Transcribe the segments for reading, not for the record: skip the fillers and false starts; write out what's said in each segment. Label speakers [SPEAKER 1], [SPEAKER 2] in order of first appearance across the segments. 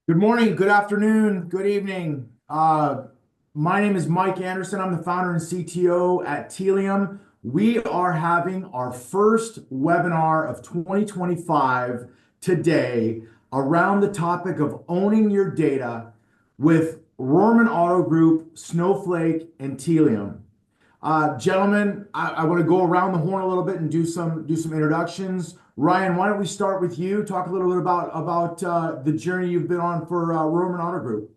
[SPEAKER 1] Good morning, good afternoon, good evening. My name is Mike Anderson. I'm the founder and CTO at Tealium. We are having our first webinar of 2025 today around the topic of owning your data with Rohrman Auto Group, Snowflake, and Tealium. Gentlemen, I want to go around the horn a little bit and do some introductions. Ryan, why don't we start with you? Talk a little bit about the journey you've been on for Roman Auto Group.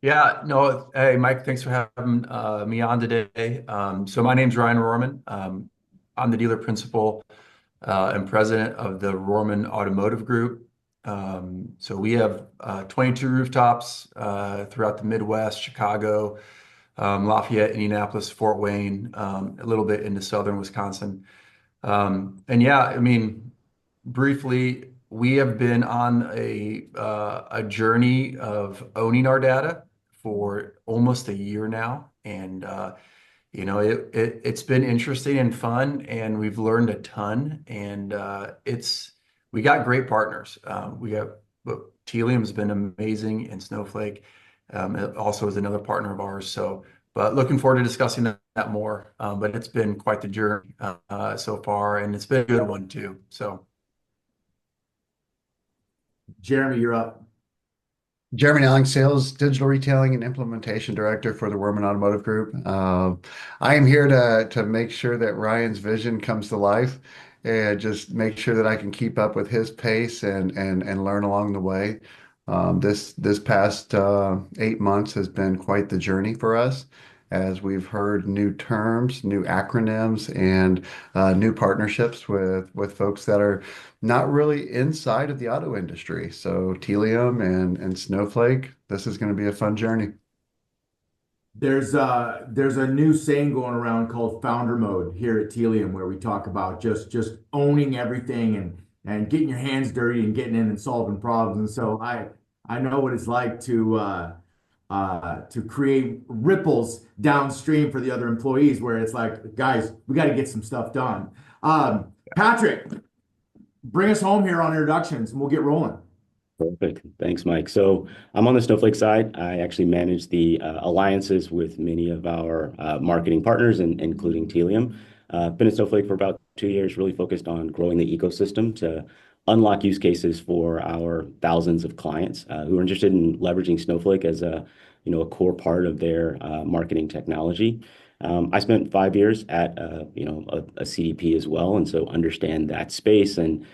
[SPEAKER 2] Yeah, no, hey, Mike, thanks for having me on today. So my name's Ryan Rohrman. I'm the dealer principal and president of the Rohrman Automotive Group. So we have 22 rooftops throughout the Midwest, Chicago, Lafayette, Indianapolis, Fort Wayne, a little bit into southern Wisconsin. And yeah, I mean, briefly, we have been on a journey of owning our data for almost a year now, and it's been interesting and fun, and we've learned a ton, and it's we got great partners. We have Tealium has been amazing, and Snowflake it also is another partner of ours. So, but looking forward to discussing that more. But it's been quite the journey so far, and it's been a good one too. So.
[SPEAKER 1] Jeremy, you're up.
[SPEAKER 3] Jeremy Alling, Sales, Digital Retailing, and Implementation Director for the Rohrman Automotive Group. I am here to make sure that Ryan's vision comes to life and just make sure that I can keep up with his pace and learn along the way. This past 8 months has been quite the journey for us as we've heard new terms, new acronyms, and new partnerships with folks that are not really inside of the auto industry. So Tealium and Snowflake, this is going to be a fun journey.
[SPEAKER 1] There's a new saying going around called founder mode here at Tealium, where we talk about just owning everything and getting your hands dirty and getting in and solving problems. And so I know what it's like to create ripples downstream for the other employees, where it's like, guys, we got to get some stuff done. Patrick, bring us home here on introductions, and we'll get rolling.
[SPEAKER 4] Perfect. Thanks, Mike. So I'm on the Snowflake side. I actually manage the alliances with many of our marketing partners, and including Tealium. Been at Snowflake for about 2 years, really focused on growing the ecosystem to unlock use cases for our thousands of clients who are interested in leveraging Snowflake as a core part of their marketing technology. I spent 5 years at a CDP as well, and so understand that space and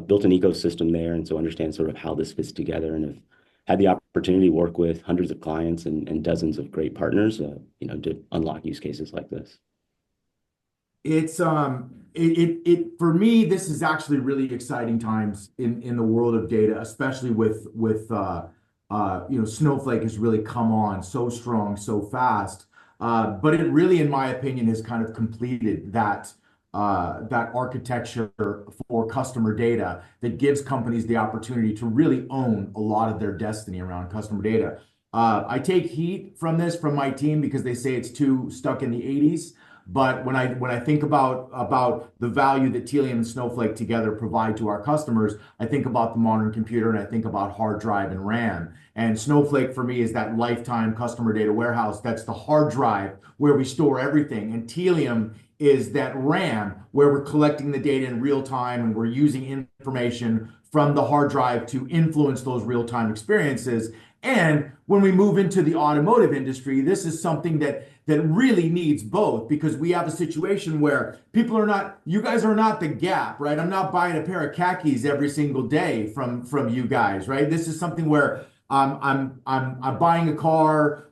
[SPEAKER 4] built an ecosystem there, and so understand sort of how this fits together, and have had the opportunity to work with hundreds of clients and dozens of great partners, to unlock use cases like this.
[SPEAKER 1] It for me, this is actually really exciting times in the world of data, especially with Snowflake has really come on so strong so fast. But it really, in my opinion, has kind of completed that architecture for customer data that gives companies the opportunity to really own a lot of their destiny around customer data. I take heat from this from my team because they say it's too stuck in the 80s. But when I think about the value that Tealium and Snowflake together provide to our customers, I think about the modern computer, and I think about hard drive and RAM. And Snowflake for me is that lifetime customer data warehouse. That's the hard drive where we store everything. And Tealium is that RAM where we're collecting the data in real time, and we're using information from the hard drive to influence those real-time experiences. And when we move into the automotive industry, this is something that really needs both, because we have a situation where you guys are not the Gap, right? I'm not buying a pair of khakis every single day from you guys, right? This is something where I'm buying a car.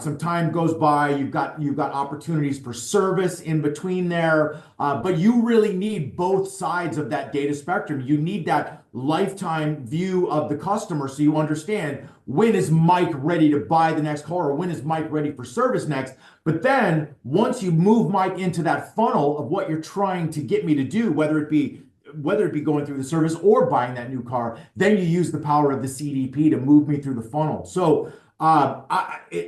[SPEAKER 1] Some time goes by. You've got opportunities for service in between there, but you really need both sides of that data spectrum. You need that lifetime view of the customer, so you understand when is Mike ready to buy the next car, or when is Mike ready for service next. But then once you move Mike into that funnel of what you're trying to get me to do, whether it be going through the service or buying that new car, then you use the power of the CDP to move me through the funnel. So honestly,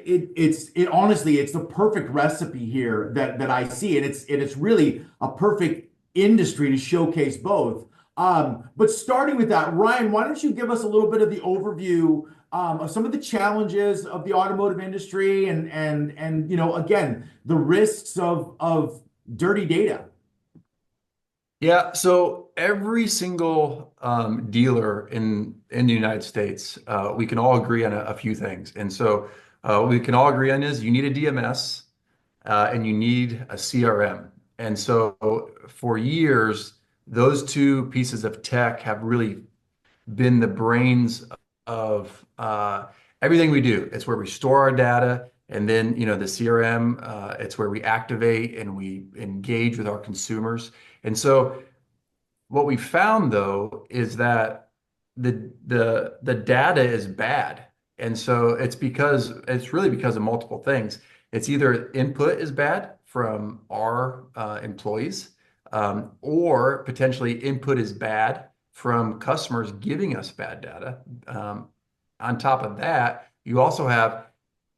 [SPEAKER 1] it's the perfect recipe here that I see, and it's really a perfect industry to showcase both. But starting with that, Ryan, why don't you give us a little bit of the overview of some of the challenges of the automotive industry and again, the risks of dirty data.
[SPEAKER 2] Yeah, so every single dealer in the United States, we can all agree on a few things. And so we can all agree on is you need a DMS and you need a CRM. And so for years, those two pieces of tech have really been the brains of everything we do. It's where we store our data, and then the CRM. It's where we activate and we engage with our consumers. And so what we found though is that the data is bad. And so it's really because of multiple things. It's either input is bad from our employees, or potentially input is bad from customers giving us bad data. On top of that, you also have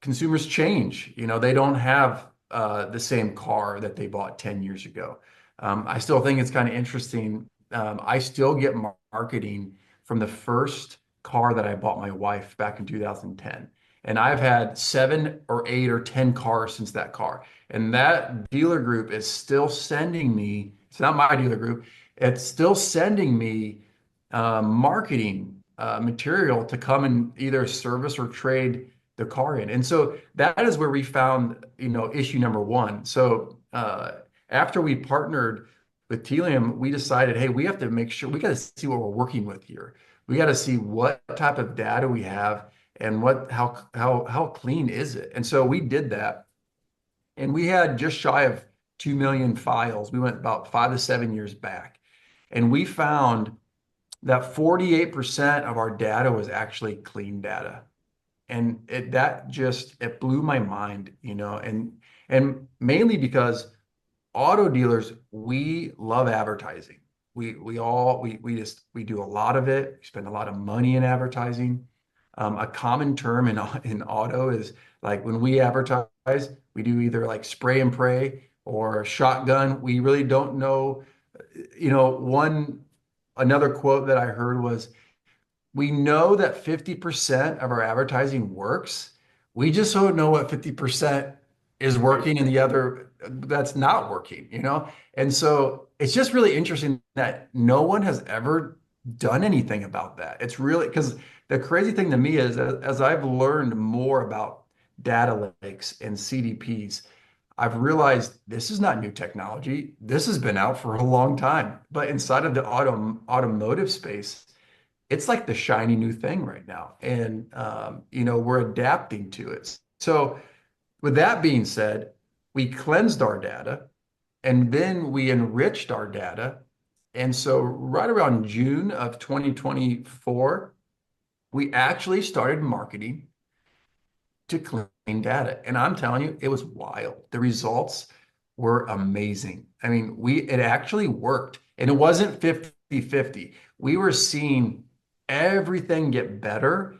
[SPEAKER 2] consumers change. They don't have the same car that they bought 10 years ago. I still think it's kind of interesting. I still get marketing from the first car that I bought my wife back in 2010. And I've had 7 or 8 or 10 cars since that car. And that dealer group is still sending me, it's not my dealer group, it's still sending me marketing material to come and either service or trade the car in. And so that is where we found, issue number one. So after we partnered with Tealium, we decided, hey, we have to make sure we got to see what we're working with here. We got to see what type of data we have and how clean is it. And so we did that, and we had just shy of 2 million files. We went about 5 to 7 years back, and we found that 48% of our data was actually clean data. And it blew my mind, and mainly because auto dealers, we love advertising. We do a lot of it. We spend a lot of money in advertising. A common term in auto is like when we advertise, we do either like spray and pray or shotgun. We really don't know. Another quote that I heard was, we know that 50% of our advertising works. We just don't know what 50% is working and the other that's not working. And so it's just really interesting that no one has ever done anything about that. It's really because the crazy thing to me is as I've learned more about data lakes and CDPs, I've realized this is not new technology. This has been out for a long time. But inside of the automotive space, it's like the shiny new thing right now. And, we're adapting to it. So with that being said, we cleansed our data and then we enriched our data. And so right around June of 2024, we actually started marketing to clean data. And I'm telling you, it was wild. The results were amazing. I mean, it actually worked, and it wasn't 50-50. We were seeing everything get better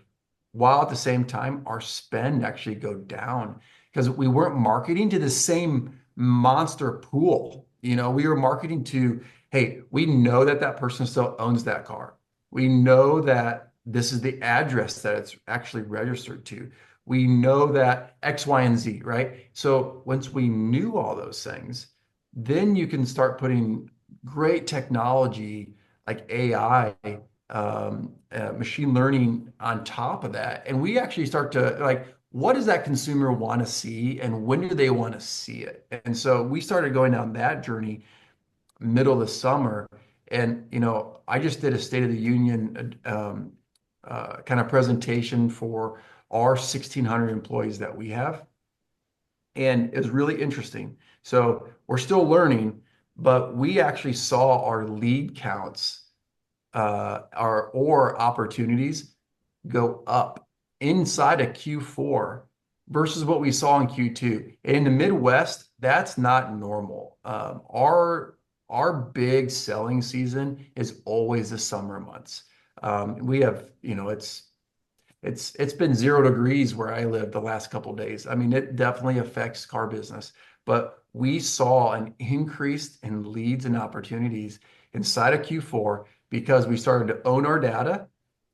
[SPEAKER 2] while at the same time our spend actually go down because we weren't marketing to the same monster pool. We were marketing to, hey, we know that person still owns that car. We know that this is the address that it's actually registered to. We know that X, Y, and Z, right? So once we knew all those things, then you can start putting great technology like AI, machine learning on top of that. And we actually start to what does that consumer want to see and when do they want to see it? And so we started going down that journey middle of the summer. And, I just did a State of the Union kind of presentation for our 1,600 employees that we have. And it was really interesting. So we're still learning, but we actually saw our lead counts, or opportunities go up inside of Q4 versus what we saw in Q2. And in the Midwest, that's not normal. Our big selling season is always the summer months. We have, it's been 0 degrees where I live the last couple of days. I mean, it definitely affects car business, but we saw an increase in leads and opportunities inside of Q4 because we started to own our data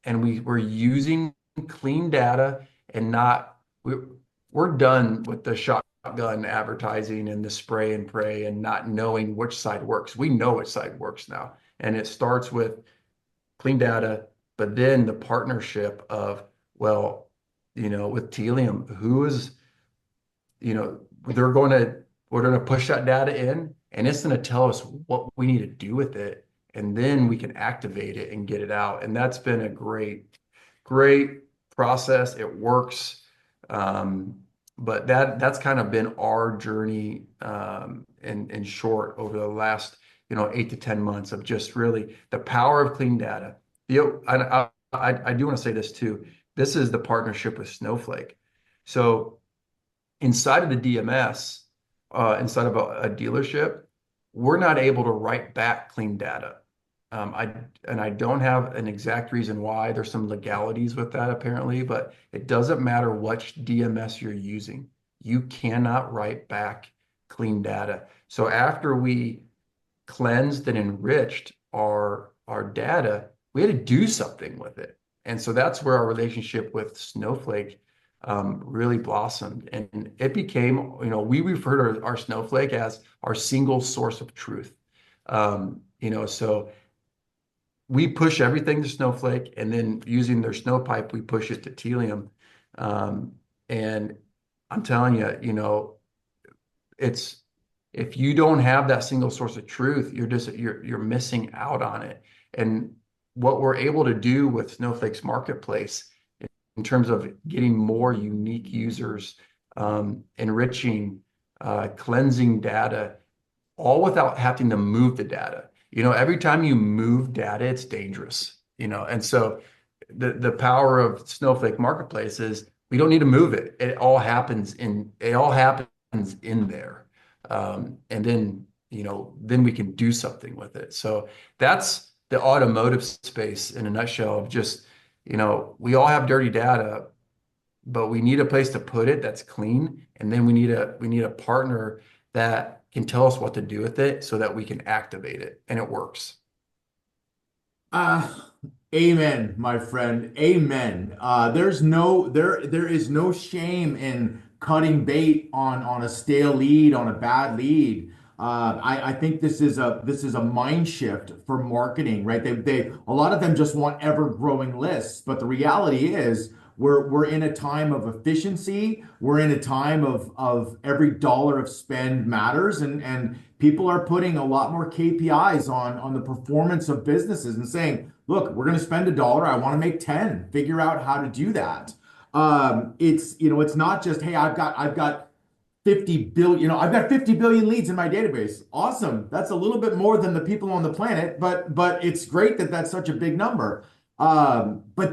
[SPEAKER 2] and we were using clean data and not, we're done with the shotgun advertising and the spray and pray and not knowing which side works. We know which side works now. And it starts with clean data, but then the partnership of, well, with Tealium, who is, we're going to push that data in, and it's going to tell us what we need to do with it. And then we can activate it and get it out. And that's been a great, great process. It works. But that's kind of been our journey in short over the last 8 to 10 months of just really the power of clean data. I do want to say this too. This is the partnership with Snowflake. So inside of the DMS, inside of a dealership, we're not able to write back clean data. I don't have an exact reason why. There's some legalities with that apparently, but it doesn't matter which DMS you're using. You cannot write back clean data. So after we cleansed and enriched our data, we had to do something with it. And so that's where our relationship with Snowflake really blossomed. And it became, we refer to our Snowflake as our single source of truth. So we push everything to Snowflake, and then using their Snowpipe, we push it to Tealium. And I'm telling you, it's, if you don't have that single source of truth, you're missing out on it. And what we're able to do with Snowflake's marketplace in terms of getting more unique users, enriching, cleansing data, all without having to move the data. Every time you move data, it's dangerous, and so the power of Snowflake Marketplace is we don't need to move it. It all happens in there. And then, then we can do something with it. So that's the automotive space in a nutshell of just, we all have dirty data, but we need a place to put it that's clean. And then we need a partner that can tell us what to do with it so that we can activate it and it works.
[SPEAKER 1] Amen, my friend. Amen. There is no shame in cutting bait on a stale lead, on a bad lead. I think this is a mind shift for marketing, right? A lot of them just want ever growing lists, but the reality is we're in a time of efficiency. We're in a time of every dollar of spend matters, and people are putting a lot more KPIs on the performance of businesses and saying, look, we're going to spend $1. I want to make 10. Figure out how to do that. It's not just, hey, I've got 50 billion, I've got 50 billion leads in my database. Awesome. That's a little bit more than the people on the planet, but it's great that that's such a big number. But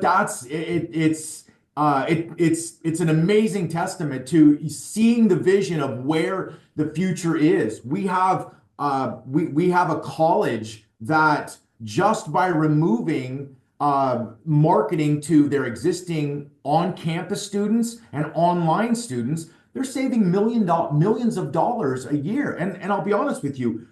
[SPEAKER 1] it's an amazing testament to seeing the vision of where the future is. We have a college that just by removing marketing to their existing on-campus students and online students, they're saving millions of dollars a year. And I'll be honest with you,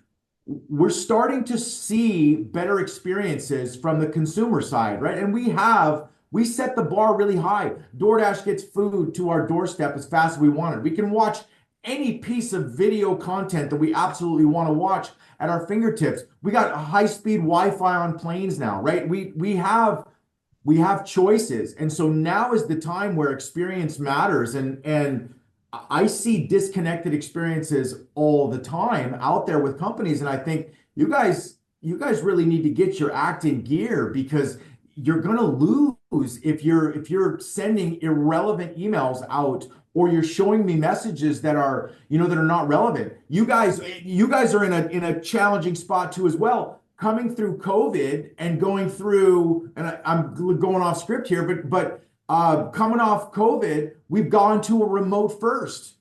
[SPEAKER 1] we're starting to see better experiences from the consumer side, right? And we set the bar really high. DoorDash gets food to our doorstep as fast as we want it. We can watch any piece of video content that we absolutely want to watch at our fingertips. We got high-speed Wi-Fi on planes now, right? We have choices. And so now is the time where experience matters. And I see disconnected experiences all the time out there with companies. And I think you guys really need to get your act in gear, because you're going to lose if you're sending irrelevant emails out, or you're showing me messages that are not relevant. You guys are in a challenging spot too as well, coming through COVID and going through, and I'm going off script here, but coming off COVID, we've gone to a remote first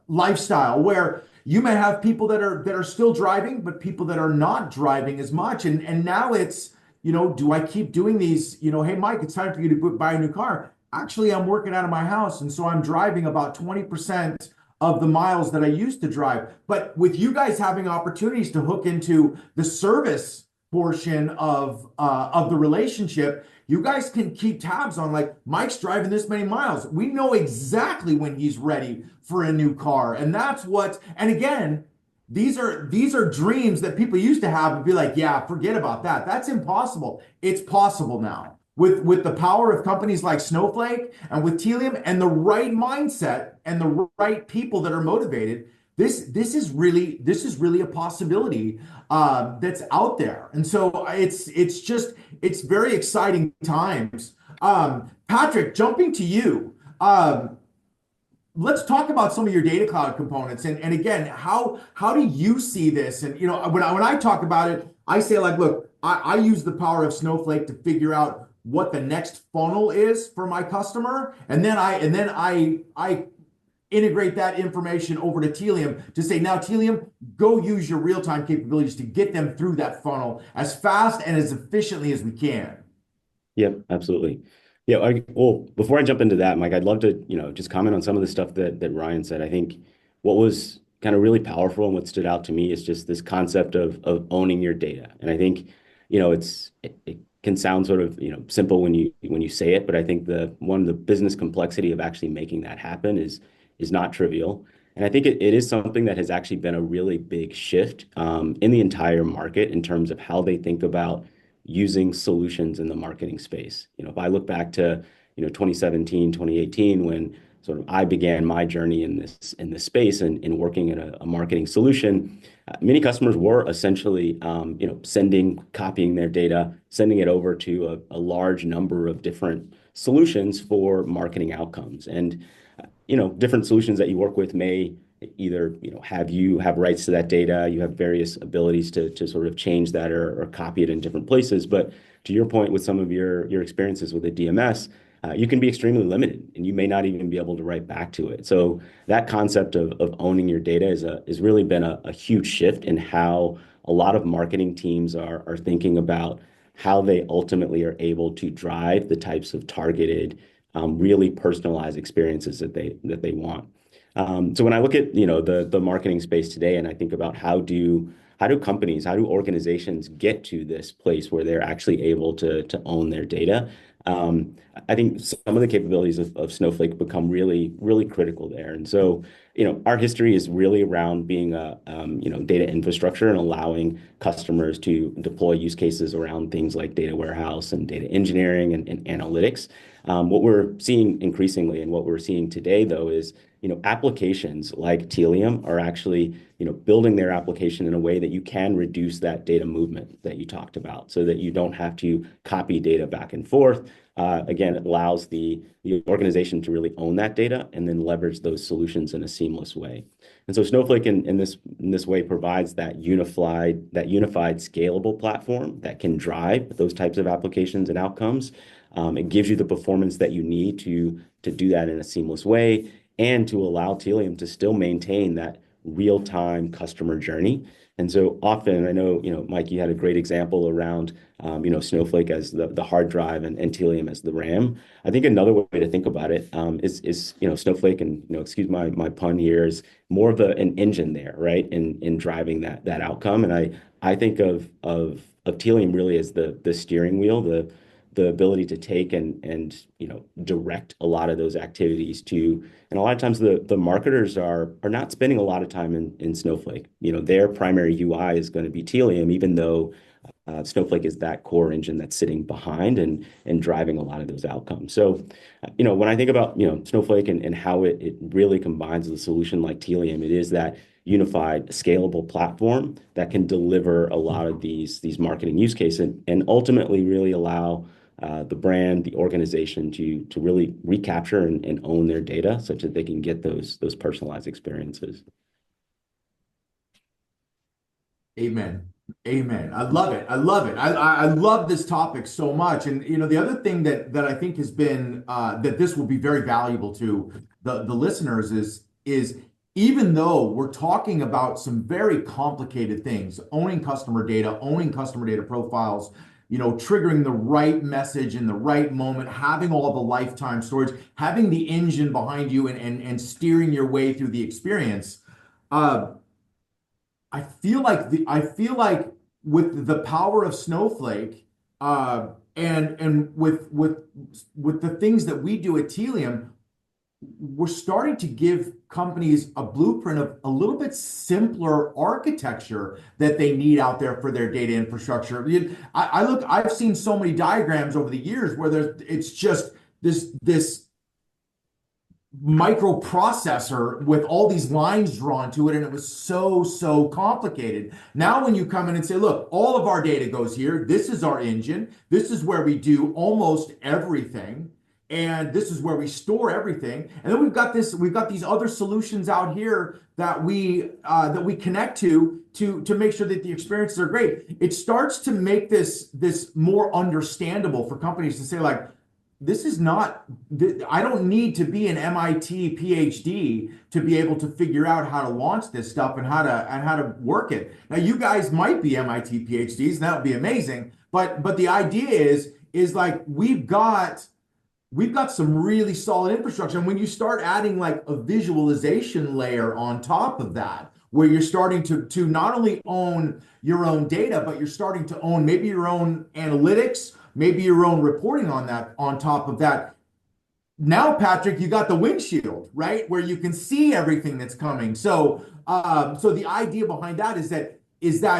[SPEAKER 1] lifestyle where you may have people that are still driving, but people that are not driving as much. And now it's, do I keep doing these, hey, Mike, it's time for you to buy a new car. Actually, I'm working out of my house, and so I'm driving about 20% of the miles that I used to drive. But with you guys having opportunities to hook into the service portion of the relationship, you guys can keep tabs on like Mike's driving this many miles. We know exactly when he's ready for a new car. And that's what, and again, these are dreams that people used to have and be like, yeah, forget about that. That's impossible. It's possible now. With the power of companies like Snowflake and with Tealium and the right mindset and the right people that are motivated, this is really a possibility that's out there. And so it's very exciting times. Patrick, jumping to you. Let's talk about some of your data cloud components. And again, how do you see this? And when I talk about it, I say like, look, I use the power of Snowflake to figure out what the next funnel is for my customer, and then I integrate that information over to Tealium to say, now Tealium, go use your real-time capabilities to get them through that funnel as fast and as efficiently as we can.
[SPEAKER 4] Yep, absolutely. Yeah, well, before I jump into that, Mike, I'd love to, just comment on some of the stuff that Ryan said. I think what was kind of really powerful and what stood out to me is just this concept of owning your data. And I think, it can sound sort of, simple when you say it, but I think one of the business complexity of actually making that happen is not trivial. And I think it is something that has actually been a really big shift in the entire market in terms of how they think about using solutions in the marketing space. If I look back to 2017, 2018, when sort of I began my journey in this space and in working in a marketing solution, many customers were essentially copying their data, sending it over to a large number of different solutions for marketing outcomes. And different solutions that you work with may either have rights to that data, you have various abilities to sort of change that or copy it in different places. But to your point, with some of your experiences with a DMS, you can be extremely limited, and you may not even be able to write back to it. So that concept of owning your data is really been a huge shift in how a lot of marketing teams are thinking about how they ultimately are able to drive the types of targeted, really personalized experiences that they want. So when I look at the marketing space today, and I think about how do companies, how do organizations get to this place where they're actually able to own their data? I think some of the capabilities of Snowflake become really, really critical there. And so, our history is really around being a data infrastructure and allowing customers to deploy use cases around things like data warehouse and data engineering and analytics. What we're seeing increasingly and what we're seeing today, though, is applications like Tealium are actually building their application in a way that you can reduce that data movement that you talked about, so that you don't have to copy data back and forth. Again, it allows the organization to really own that data and then leverage those solutions in a seamless way. And so Snowflake in this way provides that unified scalable platform that can drive those types of applications and outcomes. It gives you the performance that you need to do that in a seamless way, and to allow Tealium to still maintain that real-time customer journey. And so often, I know, Mike, you had a great example around, Snowflake as the hard drive and Tealium as the RAM. I think another way to think about it is Snowflake, and excuse my pun here, is more of an engine there, right, in driving that outcome. And I think of Tealium really as the steering wheel, the ability to take and direct a lot of those activities to, and a lot of times the marketers are not spending a lot of time in Snowflake. Their primary UI is going to be Tealium, even though Snowflake is that core engine that's sitting behind and driving a lot of those outcomes. So, when I think about Snowflake and how it really combines with a solution like Tealium, it is that unified, scalable platform that can deliver a lot of these marketing use cases and ultimately really allow the brand, the organization to really recapture and own their data such that they can get those personalized experiences.
[SPEAKER 1] Amen. Amen. I love it. I love it. I love this topic so much. And the other thing that I think has been that this will be very valuable to the listeners is even though we're talking about some very complicated things, owning customer data profiles, triggering the right message in the right moment, having all the lifetime storage, having the engine behind you and steering your way through the experience. I feel like with the power of Snowflake, and with the things that we do at Tealium, we're starting to give companies a blueprint of a little bit simpler architecture that they need out there for their data infrastructure. I've seen so many diagrams over the years where it's just this microprocessor with all these lines drawn to it, and it was so complicated. Now when you come in and say, look, all of our data goes here, this is our engine, this is where we do almost everything, and this is where we store everything, and then we've got these other solutions out here that we connect to make sure that the experiences are great. It starts to make this more understandable for companies to say, like, this is not, I don't need to be an MIT PhD to be able to figure out how to launch this stuff and how to work it. Now, you guys might be MIT PhDs, and that would be amazing. But the idea is like we've got some really solid infrastructure. And when you start adding like a visualization layer on top of that, where you're starting to not only own your own data, but you're starting to own maybe your own analytics, maybe your own reporting on that, on top of that. Now, Patrick, you got the windshield, right? Where you can see everything that's coming. So the idea behind that is that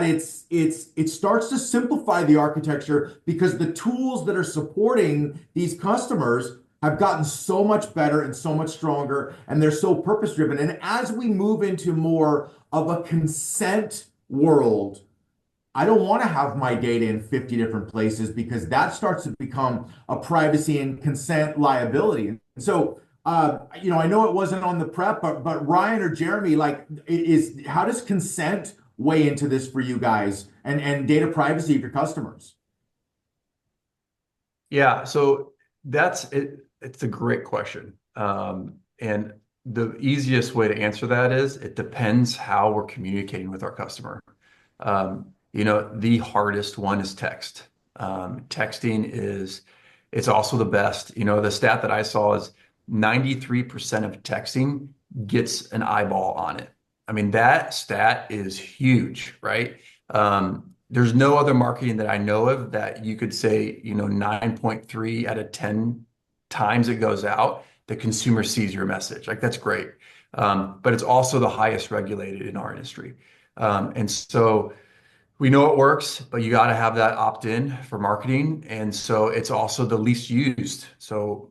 [SPEAKER 1] it starts to simplify the architecture because the tools that are supporting these customers have gotten so much better and so much stronger, and they're so purpose driven. And as we move into more of a consent world, I don't want to have my data in 50 different places because that starts to become a privacy and consent liability. And so, I know it wasn't on the prep, but Ryan or Jeremy, like, how does consent weigh into this for you guys and data privacy of your customers?
[SPEAKER 2] Yeah, so that's it. It's a great question. And the easiest way to answer that is it depends how we're communicating with our customer. The hardest one is text. It's also the best. The stat that I saw is 93% of texting gets an eyeball on it. I mean, that stat is huge, right? There's no other marketing that I know of that you could say, 9.3 out of 10 times it goes out, the consumer sees your message. Like, that's great. But it's also the highest regulated in our industry. And so we know it works, but you got to have that opt-in for marketing. And so it's also the least used. So,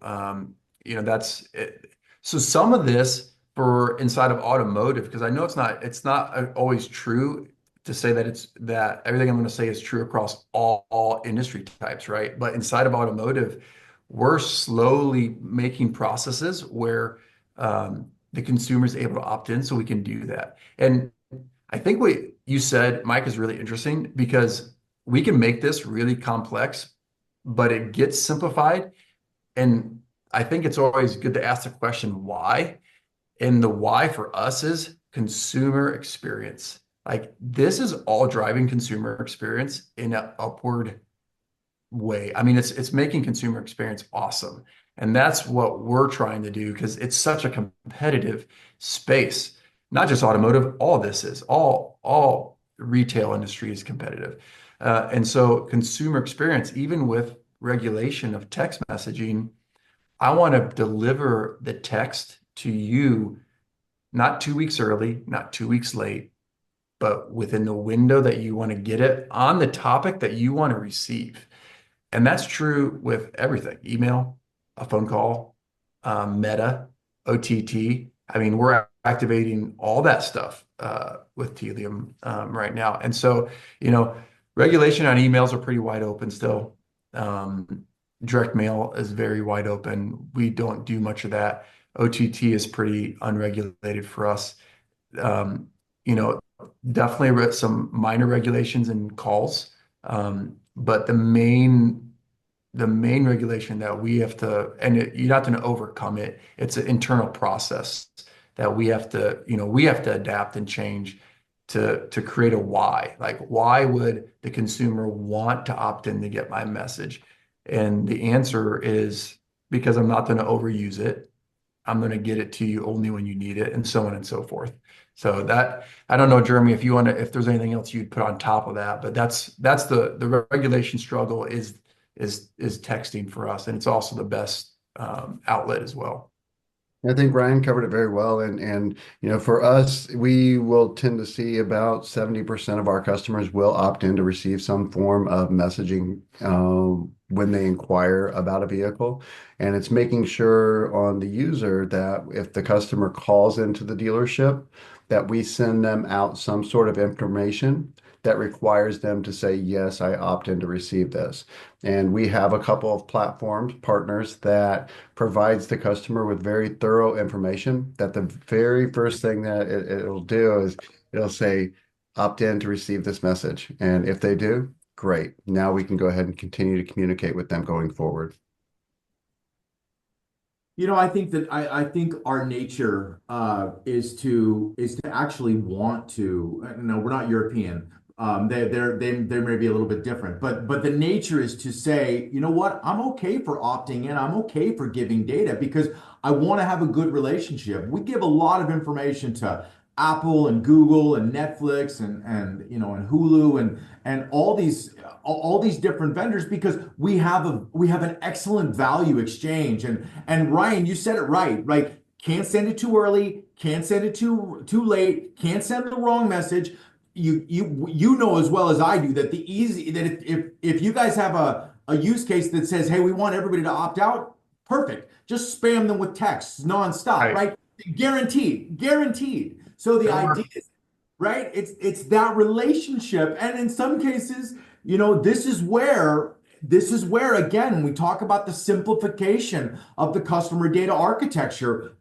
[SPEAKER 2] that's it. So some of this for inside of automotive, because I know it's not always true to say that everything I'm going to say is true across all industry types, right? But inside of automotive, we're slowly making processes where the consumer is able to opt in so we can do that. And I think what you said, Mike, is really interesting because we can make this really complex, but it gets simplified. And I think it's always good to ask the question, why? And the why for us is consumer experience. Like, this is all driving consumer experience in an upward way. I mean, it's making consumer experience awesome. And that's what we're trying to do because it's such a competitive space. Not just automotive, all retail industry is competitive. And so consumer experience, even with regulation of text messaging, I want to deliver the text to you, not 2 weeks early, not 2 weeks late, but within the window that you want to get it on the topic that you want to receive. And that's true with everything: email, a phone call, Meta, OTT. I mean, we're activating all that stuff with Tealium right now. And so, regulation on emails are pretty wide open still. Direct mail is very wide open. We don't do much of that. OTT is pretty unregulated for us. Definitely some minor regulations in calls. But the main regulation that we have to, and you're not going to overcome it. It's an internal process that we have to adapt and change to create a why. Like, why would the consumer want to opt in to get my message? And the answer is because I'm not going to overuse it. I'm going to get it to you only when you need it, and so on and so forth. So that, I don't know, Jeremy, if there's anything else you'd put on top of that, but that's the regulation struggle is texting for us, and it's also the best outlet as well.
[SPEAKER 3] I think Ryan covered it very well. And for us, we will tend to see about 70% of our customers will opt in to receive some form of messaging when they inquire about a vehicle. And it's making sure on the user that if the customer calls into the dealership, that we send them out some sort of information that requires them to say, yes, I opt in to receive this. And we have a couple of platforms partners that provides the customer with very thorough information that the very first thing that it'll do is it'll say opt in to receive this message. And if they do, great. Now we can go ahead and continue to communicate with them going forward.
[SPEAKER 1] I think our nature is to actually want to. No, we're not European. They may be a little bit different, but the nature is to say, you know what, I'm okay for opting in. I'm okay for giving data because I want to have a good relationship. We give a lot of information to Apple and Google and Netflix and Hulu and all these different vendors because we have an excellent value exchange. And Ryan, you said it right. Right? Can't send it too early, can't send it too late, can't send the wrong message. You know as well as I do that if you guys have a use case that says, hey, we want everybody to opt out, perfect. Just spam them with texts nonstop, right? Guaranteed. So the idea is, right? It's that relationship, and in some cases, this is where again we talk about the simplification of the customer data architecture.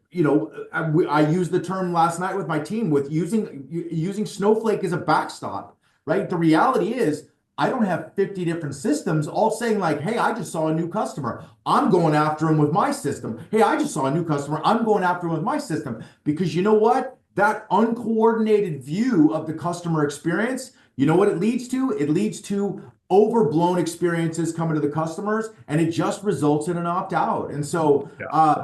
[SPEAKER 1] I used the term last night with my team with using Snowflake as a backstop, right? The reality is I don't have 50 different systems all saying like, hey, I just saw a new customer. I'm going after him with my system. Hey, I just saw a new customer. I'm going after him with my system. Because you know what? That uncoordinated view of the customer experience, you know what it leads to? It leads to overblown experiences coming to the customers, and it just results in an opt-out. And so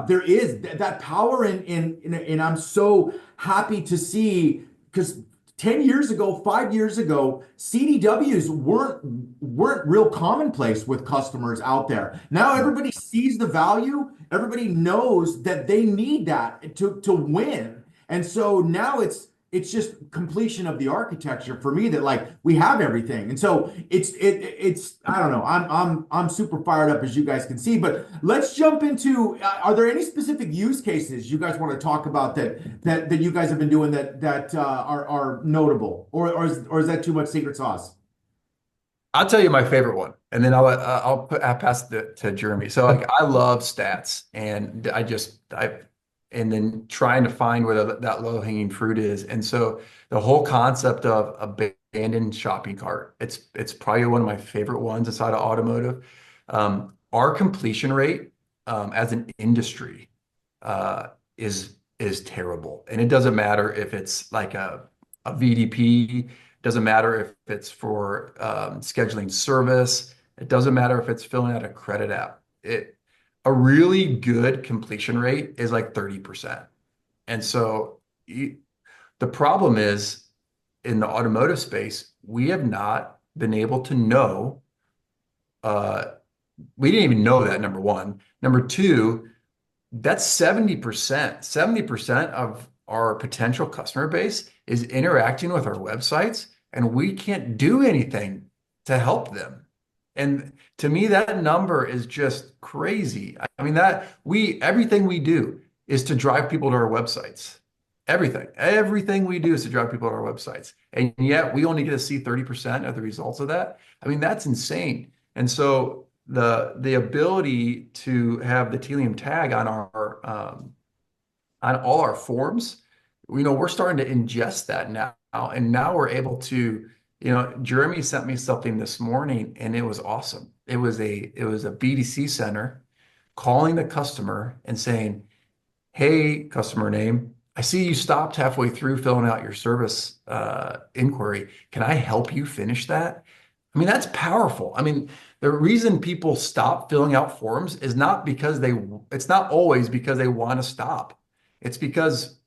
[SPEAKER 1] there is that power and I'm so happy to see because 10 years ago, 5 years ago, CDWs weren't real commonplace with customers out there. Now everybody sees the value. Everybody knows that they need that to win. And so now it's just completion of the architecture for me that like we have everything. And so it's I don't know. I'm super fired up as you guys can see, but let's jump into are there any specific use cases you guys want to talk about that you guys have been doing that are notable or is that too much secret sauce?
[SPEAKER 2] I'll tell you my favorite one, and then I'll pass it to Jeremy. So like I love stats, and and then trying to find where that low-hanging fruit is. And so the whole concept of abandoned shopping cart, it's probably one of my favorite ones inside of automotive. Our completion rate as an industry is terrible, and it doesn't matter if it's like a VDP. Doesn't matter if it's for scheduling service. It doesn't matter if it's filling out a credit app. A really good completion rate is like 30%. And so the problem is in the automotive space, we have not been able to know. We didn't even know that, number one. Number two, that's 70%. 70% of our potential customer base is interacting with our websites, and we can't do anything to help them. And to me, that number is just crazy. I mean, everything we do is to drive people to our websites. Everything we do is to drive people to our websites. And yet we only get to see 30% of the results of that. I mean, that's insane. And so the ability to have the Tealium tag on all our forms, we're starting to ingest that now. And now we're able to, Jeremy sent me something this morning and it was awesome. It was a BDC center calling the customer and saying, hey, customer name, I see you stopped halfway through filling out your service inquiry. Can I help you finish that? I mean, that's powerful. I mean, the reason people stop filling out forms is not because it's not always because they want to stop. It's because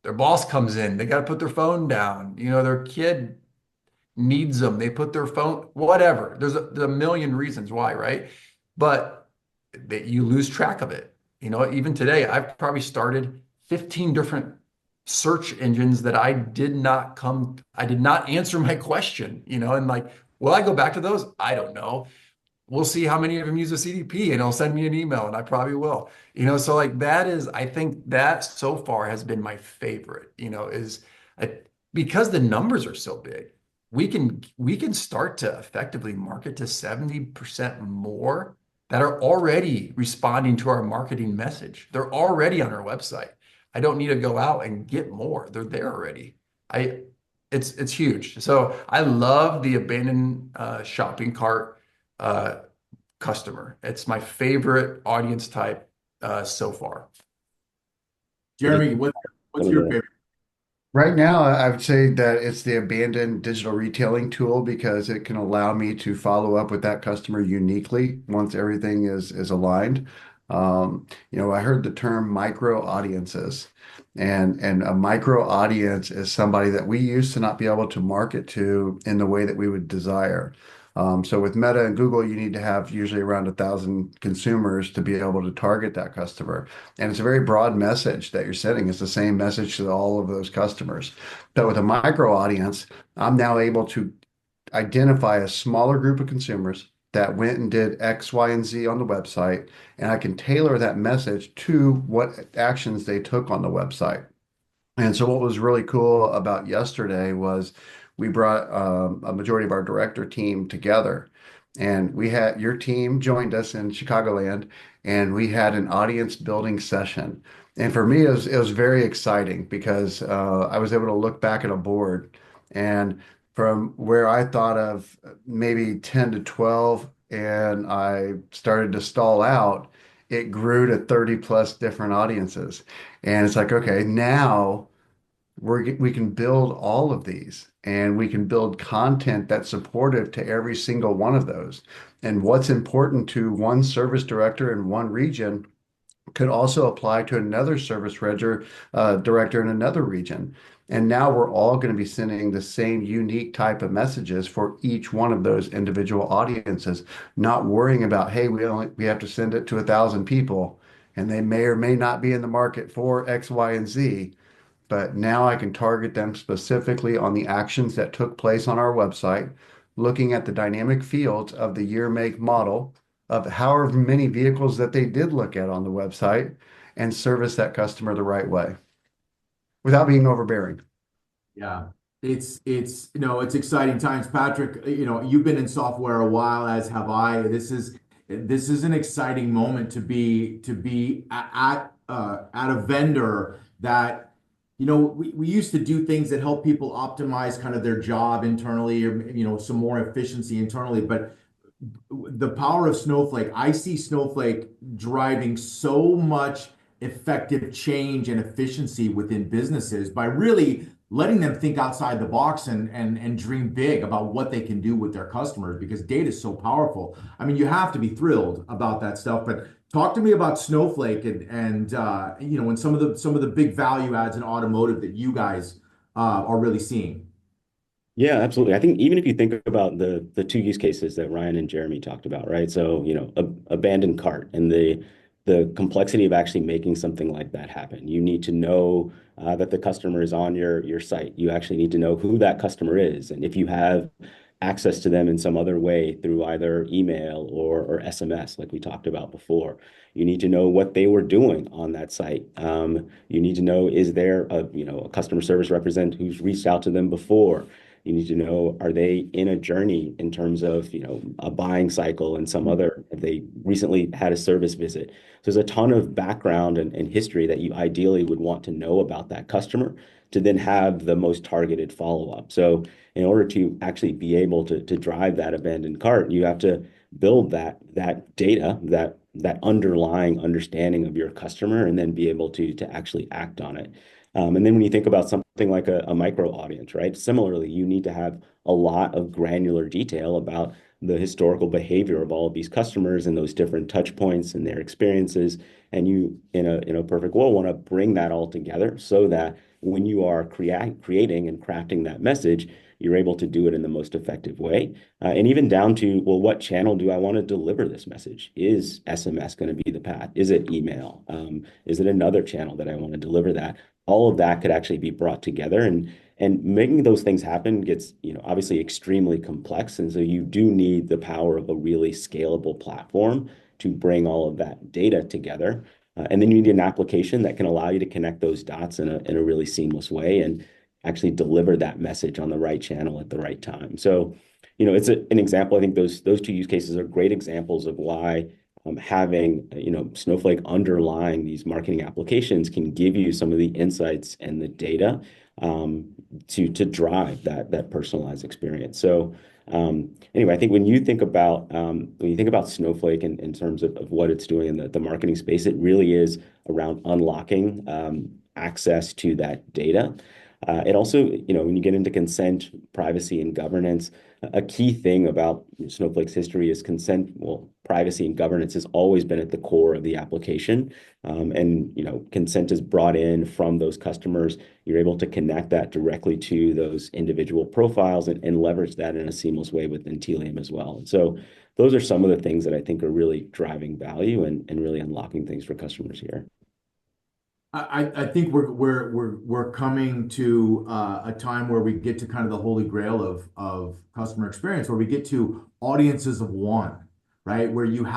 [SPEAKER 2] their boss comes in, they got to put their phone down. Their kid needs them. They put their phone, whatever. There's a million reasons why, right? But that you lose track of it. Even today, I've probably started 15 different search engines that I did not answer my question, and like, will I go back to those? I don't know. We'll see how many of them use a CDP and it'll send me an email and I probably will. So like I think that so far has been my favorite, is uh, because the numbers are so big, we can start to effectively market to 70% more that are already responding to our marketing message. They're already on our website. I don't need to go out and get more. They're there already. I it's huge. So I love the abandoned shopping cart uh, customer. It's my favorite audience type so far.
[SPEAKER 4] What do you
[SPEAKER 1] Jeremy,
[SPEAKER 4] think
[SPEAKER 1] what's
[SPEAKER 4] some of
[SPEAKER 1] your
[SPEAKER 4] the
[SPEAKER 1] favorite?
[SPEAKER 3] Right now, I would say that it's the abandoned digital retailing tool because it can allow me to follow up with that customer uniquely once everything is aligned. I heard the term micro audiences, and a micro audience is somebody that we used to not be able to market to in the way that we would desire. So with Meta and Google, you need to have usually around 1,000 consumers to be able to target that customer. And it's a very broad message that you're sending. It's the same message to all of those customers. But with a micro audience, I'm now able to identify a smaller group of consumers that went and did X, Y, and Z on the website, and I can tailor that message to what actions they took on the website. And so, what was really cool about yesterday was we brought a majority of our director team together, and we had your team joined us in Chicagoland, and we had an audience building session. And for me, it was very exciting because I was able to look back at a board, and from where I thought of maybe 10 to 12, and I started to stall out, it grew to 30 plus different audiences. And it's like, okay, now we can build all of these and we can build content that's supportive to every single one of those. And what's important to one service director in one region could also apply to another director in another region. And now we're all going to be sending the same unique type of messages for each one of those individual audiences, not worrying about, hey, we have to send it to 1,000 people and they may or may not be in the market for X, Y, and Z. But now I can target them specifically on the actions that took place on our website, looking at the dynamic fields of the year, make, model of however many vehicles that they did look at on the website and service that customer the right way without being overbearing.
[SPEAKER 1] Yeah, it's exciting times, Patrick. You've been in software a while, as have I. This is an exciting moment to be at a vendor that we used to do things that help people optimize kind of their job internally, or some more efficiency internally. But the power of Snowflake, I see Snowflake driving so much effective change and efficiency within businesses by really letting them think outside the box and dream big about what they can do with their customers, because data is so powerful. I mean, you have to be thrilled about that stuff. But talk to me about Snowflake and some of the big value adds in automotive that you guys are really seeing.
[SPEAKER 4] Yeah, absolutely. I think even if you think about the two use cases that Ryan and Jeremy talked about, right? So, abandoned cart and the complexity of actually making something like that happen. You need to know that the customer is on your site. You actually need to know who that customer is, and if you have access to them in some other way through either email or SMS, like we talked about before. You need to know what they were doing on that site. You need to know, is there a customer service representative who's reached out to them before? You need to know, are they in a journey in terms of, a buying cycle and some other, have they recently had a service visit? So there's a ton of background and history that you ideally would want to know about that customer to then have the most targeted follow-up. So in order to actually be able to drive that abandoned cart, you have to build that data, that underlying understanding of your customer, and then be able to actually act on it. And then when you think about something like a micro audience, right? Similarly, you need to have a lot of granular detail about the historical behavior of all of these customers and those different touch points and their experiences. And you, in a perfect world, want to bring that all together so that when you are creating and crafting that message, you're able to do it in the most effective way. And even down to, well, what channel do I want to deliver this message? Is SMS going to be the path? Is it email? Is it another channel that I want to deliver that? All of that could actually be brought together, and making those things happen gets, obviously extremely complex. And so you do need the power of a really scalable platform to bring all of that data together. And then you need an application that can allow you to connect those dots in a really seamless way and actually deliver that message on the right channel at the right time. So, it's an example. I think those two use cases are great examples of why having Snowflake underlying these marketing applications can give you some of the insights and the data to drive that personalized experience. So anyway, I think when you think about Snowflake in terms of what it's doing in the marketing space, it really is around unlocking access to that data. It also, when you get into consent, privacy, and governance, a key thing about Snowflake's history is consent. Well, privacy and governance has always been at the core of the application. And, consent is brought in from those customers. You're able to connect that directly to those individual profiles and leverage that in a seamless way within Tealium as well. And so those are some of the things that I think are really driving value and really unlocking things for customers here.
[SPEAKER 1] I think we're coming to a time where we get to kind of the holy grail of customer experience, where we get to audiences of one, right? Where you've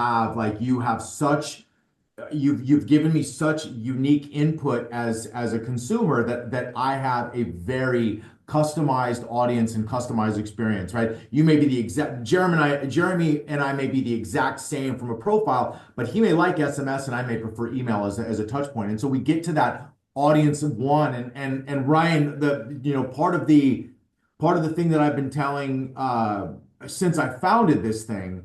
[SPEAKER 1] given me such unique input as a consumer that I have a very customized audience and customized experience, right? You may be the exact Jeremy and I may be the exact same from a profile, but he may like SMS and I may prefer email as a touch point. And so we get to that audience of one. And Ryan, part of the thing that I've been telling since I founded this thing,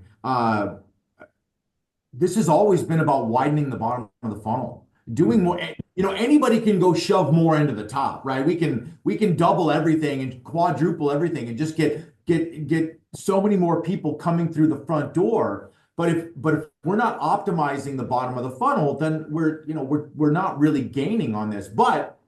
[SPEAKER 1] this has always been about widening the bottom of the funnel, doing more. Anybody can go shove more into the top, right? We can double everything and quadruple everything and just get so many more people coming through the front door. But if we're not optimizing the bottom of the funnel, then we're not really gaining on this. But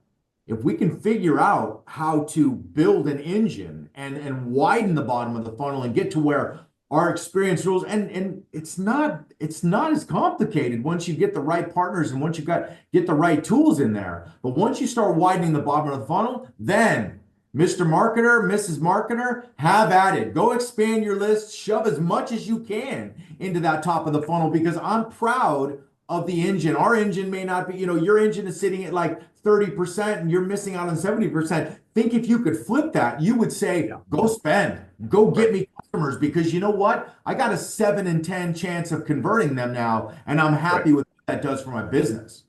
[SPEAKER 1] if we can figure out how to build an engine and widen the bottom of the funnel and get to where our experience rules, and it's not as complicated once you get the right partners and once you get the right tools in there. But once you start widening the bottom of the funnel, then Mr. Marketer, Mrs. Marketer, have at it. Go expand your list, shove as much as you can into that top of the funnel, because I'm proud of the engine. Our engine may not be, your engine is sitting at like 30% and you're missing out on 70%. Think if you could flip that, you would say, go spend, go get me customers, because you know what? I got a 7 in 10 chance of converting them now, and I'm happy with what that does for my business.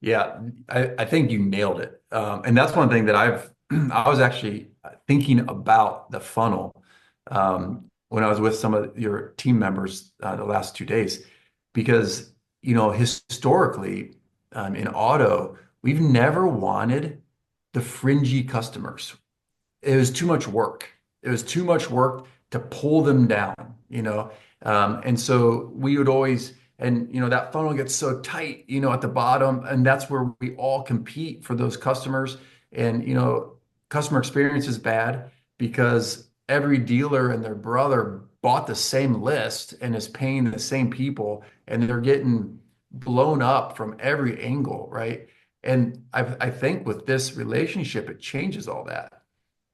[SPEAKER 2] Yeah, I think you nailed it. And that's one thing that I was actually thinking about the funnel when I was with some of your team members the last 2 days, because historically in auto, we've never wanted the fringy customers. It was too much work. It was too much work to pull them down, and so we would always, and that funnel gets so tight, at the bottom, and that's where we all compete for those customers. And customer experience is bad because every dealer and their brother bought the same list and is paying the same people, and they're getting blown up from every angle, right? And I think with this relationship, it changes all that.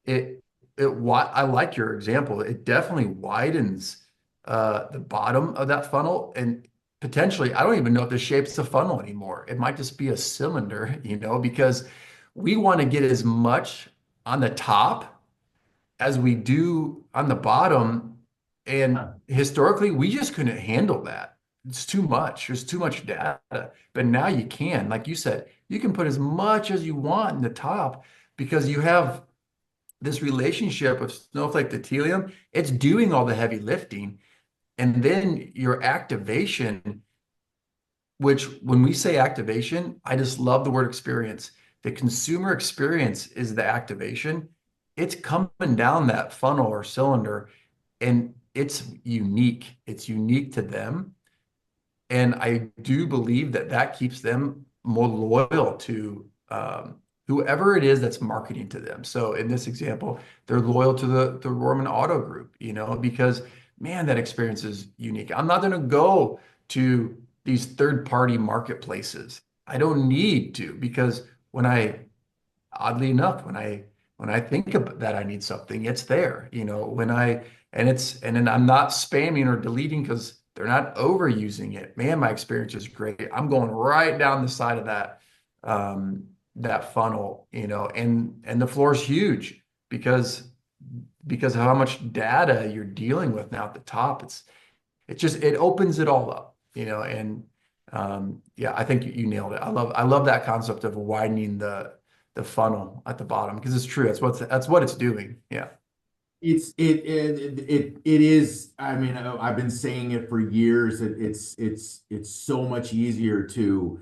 [SPEAKER 2] I like your example. It definitely widens the bottom of that funnel, and potentially, I don't even know if the shape's the funnel anymore. It might just be a cylinder, because we want to get as much on the top as we do on the bottom. And historically, we just couldn't handle that. It's too much. There's too much data. But now you can, like you said, you can put as much as you want in the top, because you have this relationship of Snowflake to Tealium. It's doing all the heavy lifting. And then your activation, which when we say activation, I just love the word experience, The consumer experience is the activation. It's coming down that funnel or cylinder, and it's unique. It's unique to them. And I do believe that that keeps them more loyal to whoever it is that's marketing to them. So in this example, they're loyal to the Rohrman Auto Group, because man, that experience is unique. I'm not going to go to these third-party marketplaces. I don't need to, because oddly enough, when I think of that I need something, it's there. And then I'm not spamming or deleting because they're not overusing it. Man, my experience is great. I'm going right down the side of that funnel, and the floor is huge because of how much data you're dealing with now at the top. It opens it all up, and yeah, I think you nailed it. I love that concept of widening the funnel at the bottom, because it's true. That's what it's doing. Yeah.
[SPEAKER 1] It is. I mean, I've been saying it for years. It's so much easier to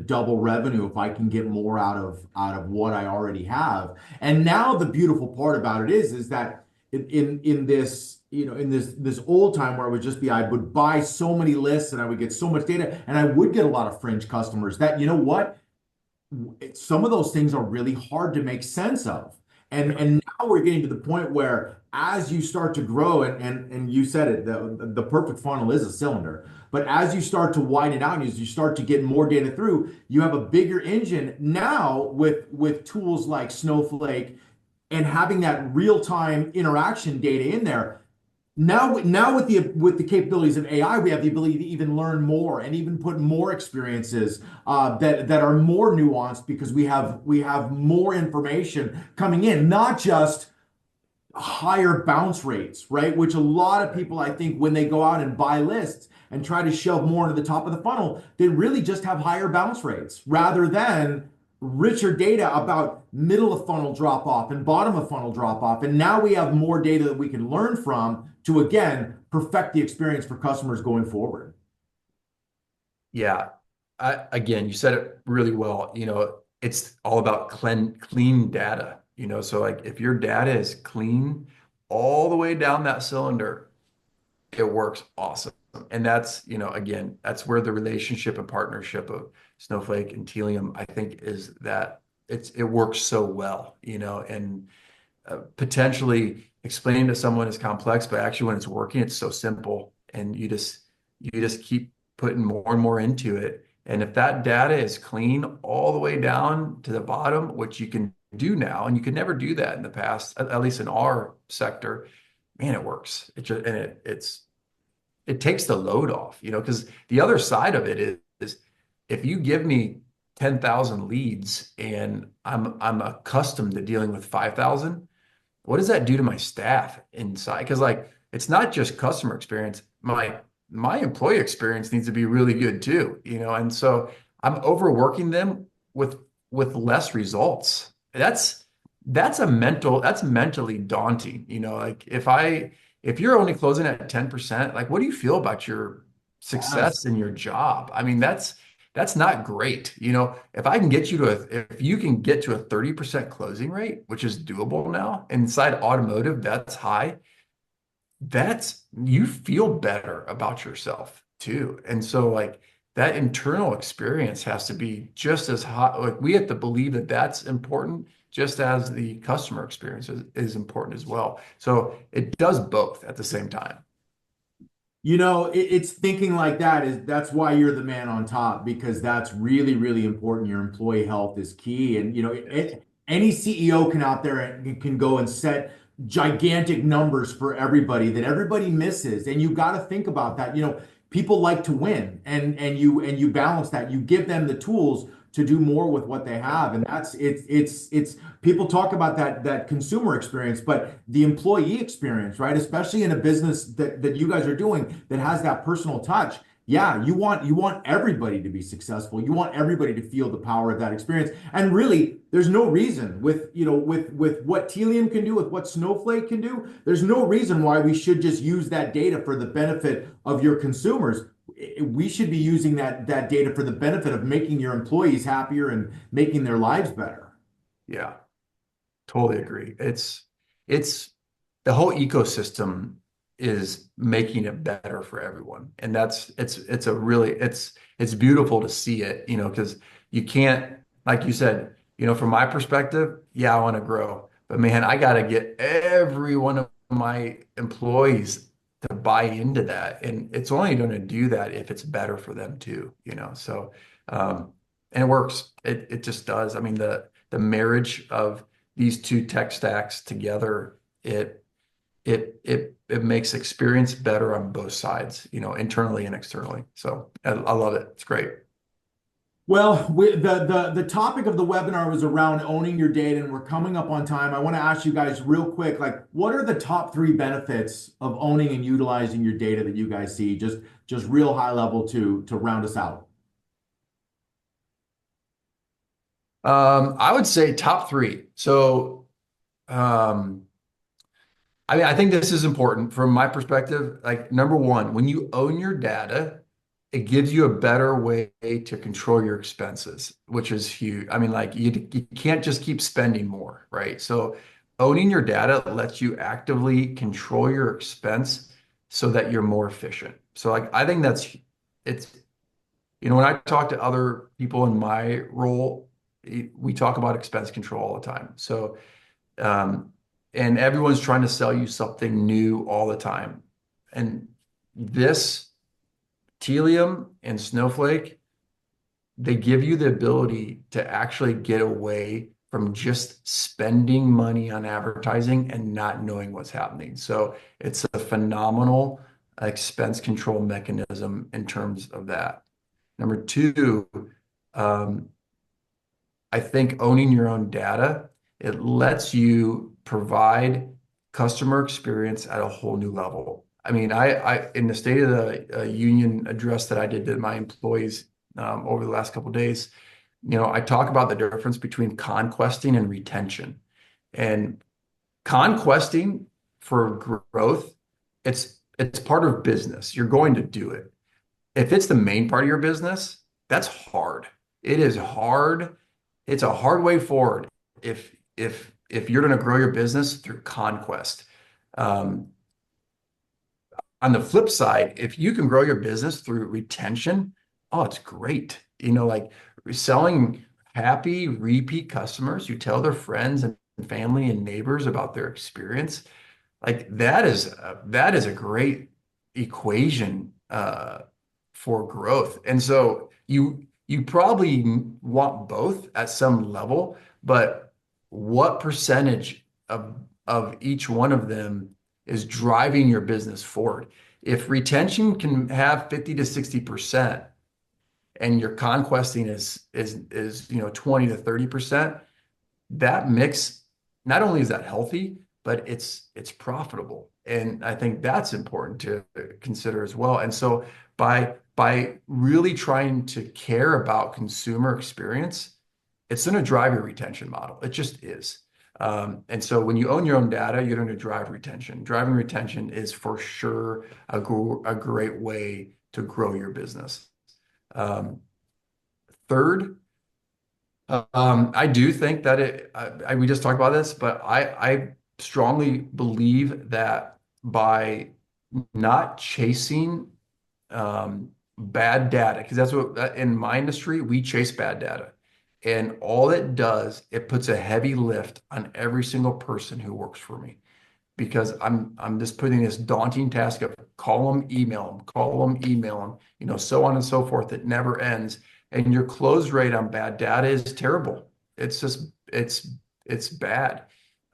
[SPEAKER 1] double revenue if I can get more out of what I already have. And now the beautiful part about it is that in this, in this old time where I would buy so many lists and I would get so much data, and I would get a lot of fringe customers that, what, some of those things are really hard to make sense of. And now we're getting to the point where as you start to grow, and you said it, the perfect funnel is a cylinder. But as you start to widen it out, and as you start to get more data through, you have a bigger engine now with tools like Snowflake and having that real-time interaction data in there. Now with the capabilities of AI, we have the ability to even learn more and even put more experiences that are more nuanced, because we have more information coming in, not just higher bounce rates, right? Which a lot of people, I think, when they go out and buy lists and try to shove more into the top of the funnel, they really just have higher bounce rates rather than richer data about middle of funnel drop off and bottom of funnel drop off. And now we have more data that we can learn from to, again, perfect the experience for customers going forward.
[SPEAKER 2] Yeah. Again, you said it really well. It's all about clean data. So like if your data is clean all the way down that cylinder, it works awesome. And that's, again, that's where the relationship and partnership of Snowflake and Tealium, I think, is that it works so well, and potentially explaining to someone is complex, but actually when it's working, it's so simple, and you just keep putting more and more into it. And if that data is clean all the way down to the bottom, which you can do now, and you could never do that in the past, at least in our sector, man, it works. It takes the load off, because the other side of it is if you give me 10,000 leads and I'm accustomed to dealing with 5,000, what does that do to my staff inside? Because like it's not just customer experience. My employee experience needs to be really good too, and so I'm overworking them with less results. That's mentally daunting, like if you're only closing at 10%, like what do you feel about your success in your job? I mean, that's not great. If you can get to a 30% closing rate, which is doable now inside automotive, that's high. You feel better about yourself too. And so like that internal experience has to be just as hot. Like we have to believe that that's important, just as the customer experience is important as well. So it does both at the same time.
[SPEAKER 1] It's thinking like that's why you're the man on top, because that's really, really important. Your employee health is key. And, any CEO can out there and can go and set gigantic numbers for everybody that everybody misses. And you got to think about that. People like to win, and you balance that. You give them the tools to do more with what they have. And it's people talk about that consumer experience, but the employee experience, right? Especially in a business that you guys are doing that has that personal touch. Yeah, you want everybody to be successful. You want everybody to feel the power of that experience. And really, there's no reason with what Tealium can do, with what Snowflake can do, there's no reason why we should just use that data for the benefit of your consumers. we should be using that data for the benefit of making your employees happier and making their lives better.
[SPEAKER 2] Yeah, totally agree. It's the whole ecosystem is making it better for everyone. And it's a really it's beautiful to see it, because you can't, like you said, from my perspective, yeah, I want to grow. But man, I got to get every one of my employees to buy into that. And it's only going to do that if it's better for them too. So and it works. It just does. I mean, the marriage of these two tech stacks together, it makes experience better on both sides, internally and externally. So I love it. It's great.
[SPEAKER 1] Well, the topic of the webinar was around owning your data, and we're coming up on time. I want to ask you guys real quick, like, what are the top 3 benefits of owning and utilizing your data that you guys see? Just real high level to round us out.
[SPEAKER 2] I would say top 3. So, I mean, I think this is important from my perspective. Like, number one, when you own your data, it gives you a better way to control your expenses, which is huge. I mean, like you can't just keep spending more, right? So owning your data lets you actively control your expense so that you're more efficient. So like I think it's when I talk to other people in my role, we talk about expense control all the time. So um, and everyone's trying to sell you something new all the time. And this Tealium and Snowflake, they give you the ability to actually get away from just spending money on advertising and not knowing what's happening. So it's a phenomenal expense control mechanism in terms of that. Number 2, um, I think owning your own data, it lets you provide customer experience at a whole new level. I mean, I in the State of the Union address that I did to my employees over the last couple of days, I talk about the difference between conquesting and retention. And conquesting for growth, it's part of business. You're going to do it. If it's the main part of your business, that's hard. It is hard. It's a hard way forward if you're going to grow your business through conquest. Um, on the flip side, if you can grow your business through retention, oh, it's great. Like selling happy repeat customers who tell their friends and family and neighbors about their experience, like that is a great equation for growth. And so you probably want both at some level, but what percentage of each one of them is driving your business forward? If retention can have 50 to 60% and your conquesting is 20 to 30%, that mix, not only is that healthy, but it's profitable. And I think that's important to consider as well. And so by really trying to care about consumer experience, it's going to drive your retention model. It just is. And so when you own your own data, you're going to drive retention. Driving retention is for sure a great way to grow your business. Third, I do think that we just talked about this, but I strongly believe that by not chasing bad data, because that's what in my industry, we chase bad data. And all it does, it puts a heavy lift on every single person who works for me, because I'm just putting this daunting task of call them, email them, so on and so forth. It never ends. And your close rate on bad data is terrible. It's bad.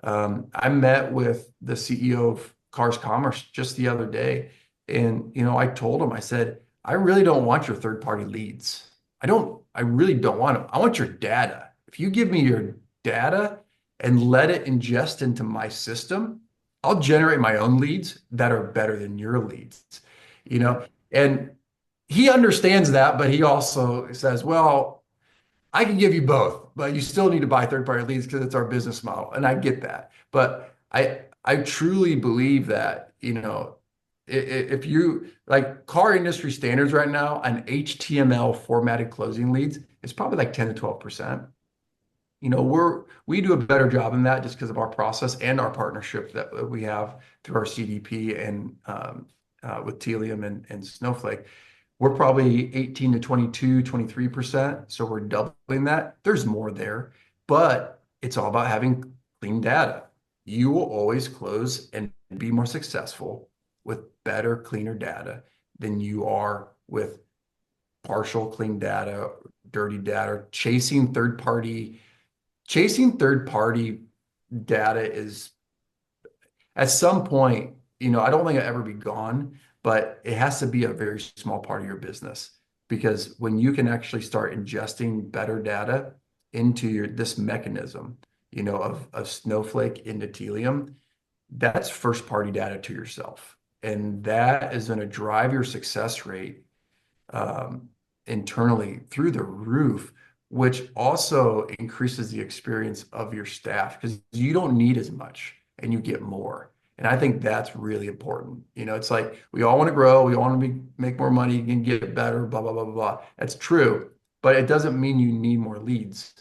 [SPEAKER 2] I met with the CEO of Cars Commerce just the other day, and I told him, I said, I really don't want your third-party leads. I really don't want them. I want your data. If you give me your data and let it ingest into my system, I'll generate my own leads that are better than your leads. And he understands that, but he also says, well, I can give you both, but you still need to buy third-party leads because it's our business model. And I get that. But I truly believe that, If you like car industry standards right now, an HTML formatted closing leads is probably like 10 to 12%. We do a better job than that just because of our process and our partnership that we have through our CDP and with Tealium and Snowflake. We're probably 18 to 22, 23%. So we're doubling that. There's more there, but it's all about having clean data. You will always close and be more successful with better, cleaner data than you are with partial clean data, dirty data, chasing third party data is at some point, I don't think it'll ever be gone, but it has to be a very small part of your business. Because when you can actually start ingesting better data into this mechanism, of Snowflake into Tealium, that's first party data to yourself. And that is going to drive your success rate internally through the roof, which also increases the experience of your staff because you don't need as much and you get more. And I think that's really important. It's like we all want to grow, we all want to make more money and get better, blah, blah, blah, blah, blah. That's true, but it doesn't mean you need more leads.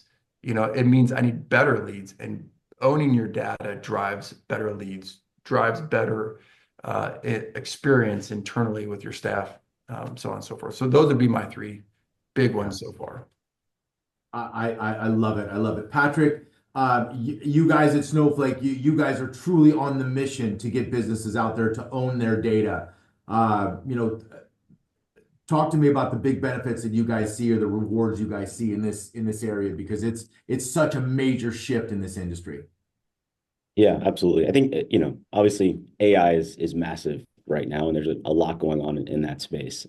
[SPEAKER 2] It means I need better leads, and owning your data drives better leads, drives better experience internally with your staff, so on and so forth. So those would be my three big ones so far.
[SPEAKER 1] I love it. I love it. Patrick, you guys at Snowflake, you guys are truly on the mission to get businesses out there to own their data. Talk to me about the big benefits that you guys see or the rewards you guys see in this area, because it's such a major shift in this industry.
[SPEAKER 4] Yeah, absolutely. I think, obviously AI is massive right now, and there's a lot going on in that space.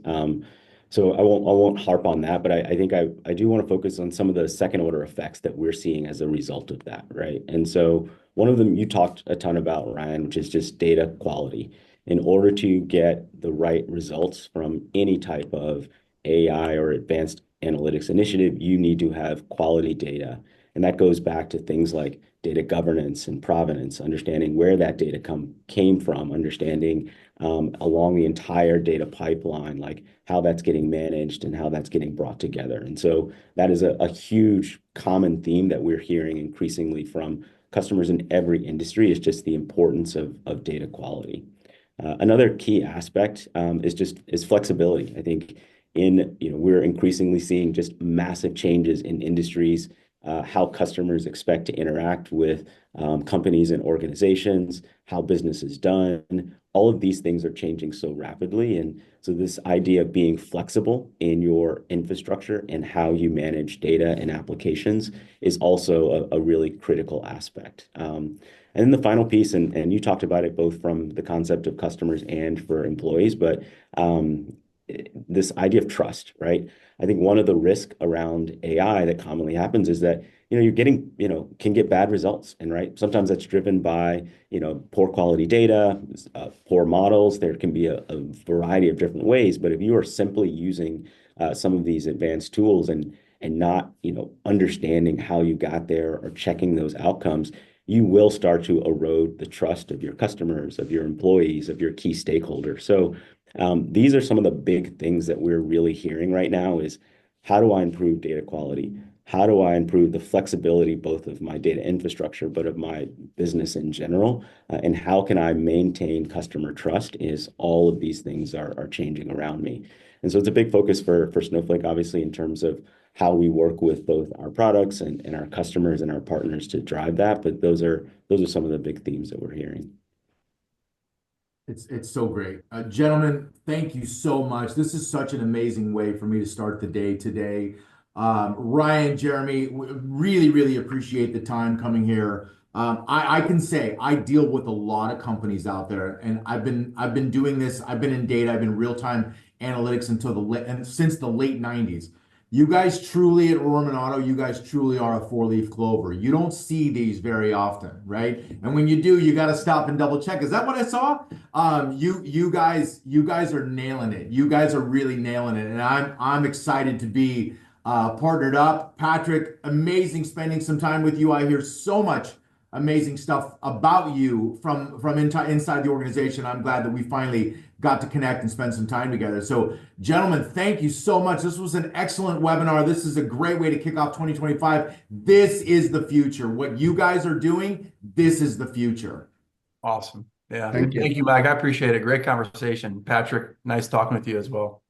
[SPEAKER 4] So I won't harp on that, but I think I do want to focus on some of the second order effects that we're seeing as a result of that, right? And so one of them you talked a ton about, Ryan, which is just data quality. In order to get the right results from any type of AI or advanced analytics initiative, you need to have quality data. And that goes back to things like data governance and provenance, understanding where that data came from, understanding along the entire data pipeline, like how that's getting managed and how that's getting brought together. And so that is a huge common theme that we're hearing increasingly from customers in every industry, is just the importance of data quality. Another key aspect is flexibility. I think we're increasingly seeing just massive changes in industries, how customers expect to interact with companies and organizations, how business is done. All of these things are changing so rapidly. And so this idea of being flexible in your infrastructure and how you manage data and applications is also a really critical aspect. And then the final piece, and you talked about it both from the concept of customers and for employees, but this idea of trust, right? I think one of the risks around AI that commonly happens is that you're getting can get bad results, and right, sometimes that's driven by poor quality data, poor models. There can be a variety of different ways, but if you are simply using some of these advanced tools and not understanding how you got there or checking those outcomes, you will start to erode the trust of your customers, of your employees, of your key stakeholders. So these are some of the big things that we're really hearing right now is, how do I improve data quality? How do I improve the flexibility both of my data infrastructure, but of my business in general? And how can I maintain customer trust as all of these things are changing around me? And so it's a big focus for Snowflake, obviously, in terms of how we work with both our products and our customers and our partners to drive that. But those are some of the big themes that we're hearing.
[SPEAKER 1] It's so great. Gentlemen, thank you so much. This is such an amazing way for me to start the day today. Ryan, Jeremy, really, really appreciate the time coming here. I can say I deal with a lot of companies out there, and I've been doing this. I've been in data. I've been real-time analytics since the late 90s. You guys truly at Rohrman Auto, you guys truly are a four-leaf clover. You don't see these very often, right? And when you do, you got to stop and double check. Is that what I saw? You guys are nailing it. You guys are really nailing it, and I'm excited to be partnered up. Patrick, amazing spending some time with you. I hear so much amazing stuff about you from inside the organization. I'm glad that we finally got to connect and spend some time together. So, gentlemen, thank you so much. This was an excellent webinar. This is a great way to kick off 2025. This is the future. What you guys are doing, this is the future.
[SPEAKER 2] Awesome. Yeah.
[SPEAKER 3] Thank you.
[SPEAKER 2] Thank you, Mike. I appreciate it. Great conversation. Patrick, nice talking with you as well.